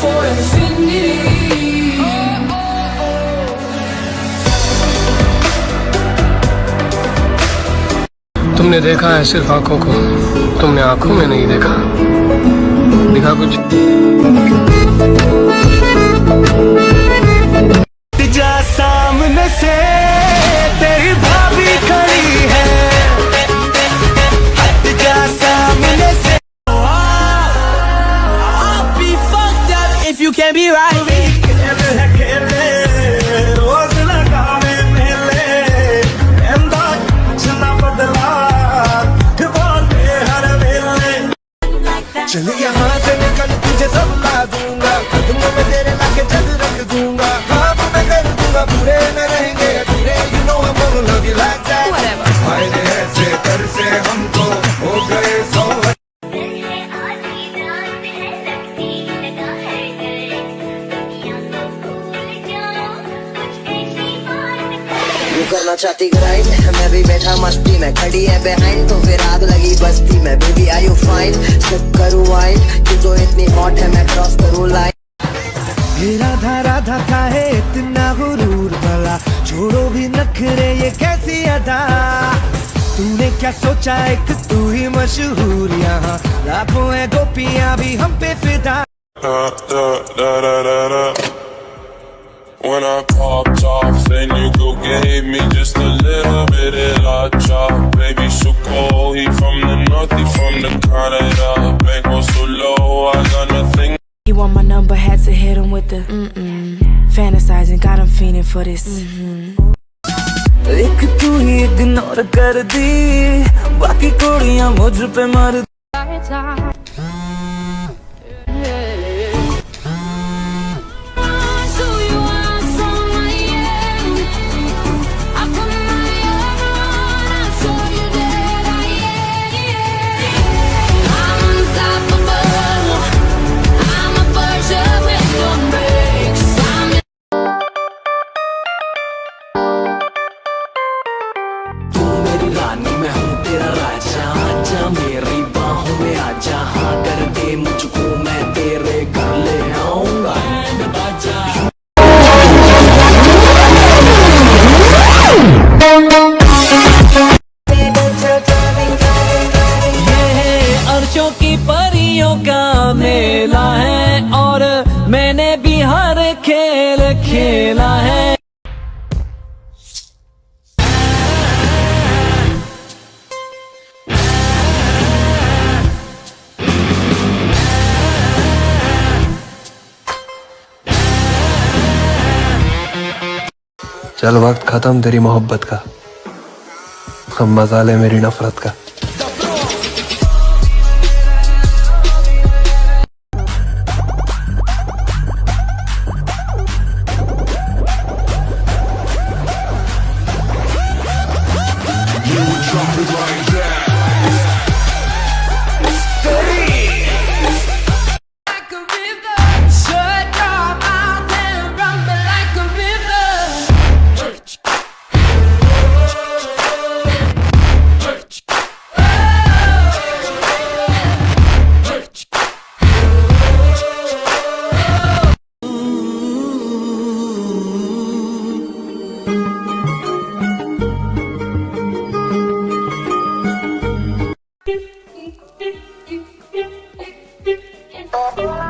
for infinity. तुमने देखा है सिर्फ आंखों को, तुमने आंखों में नहीं देखा, दिखा कुछ। जा सामने से तेरी भाभी खड़ी है, हट जा सामने से। I'll be fucked up if you can't be right. रोज लगावे मेले एंदा चला बदला बोले हर वेले। चल यहाँ से निकल तुझे सब ला दूंगा, कदमों में तेरे लाके जग रख दूंगा, ख्वाब मैं कर दूंगा पूरे न रहेंगे अधूरे। You know I'm gonna love you like that. Whatever. फायदे ऐसे कर से हमको हो गए सौ। करना चाहती ग्राइंड, मैं भी बैठा मस्ती में, खड़ी है बिहाइंड तो फिर आग लगी बस्ती में। Baby are you fine, sip करूँ वाइन, तू तो इतनी हॉट है मैं क्रॉस करूँ लाइन। राधा राधा का है इतना गुरूर भला, छोड़ो भी नखरे ये कैसी अदा। तूने क्या सोचा एक तू ही मशहूर, यहाँ लाखों है गोपियाँ भी हम पे फिदा। When I popped off, then you go gave me just a little bit of la chop. Baby, so cold, he from the north, he from the Canada. Bank was so low, I got nothing. You want my number, had to hit him with the fantasizing, got him fiending for this. एक तू ही ignore कर दी, बाकी कुड़ियां मुझ पे मर। रानी मैं हूँ तेरा राजा, आजा मेरी बाहों में आजा, हाँ कर दे मुझको मैं तेरे घर ले आऊंगा। ये है अर्शों की परियों का मेला है, और मैंने भी हर खेल खेला है। चल वक्त खत्म तेरी मोहब्बत का, अब मजा ले मेरी नफरत का। Oh,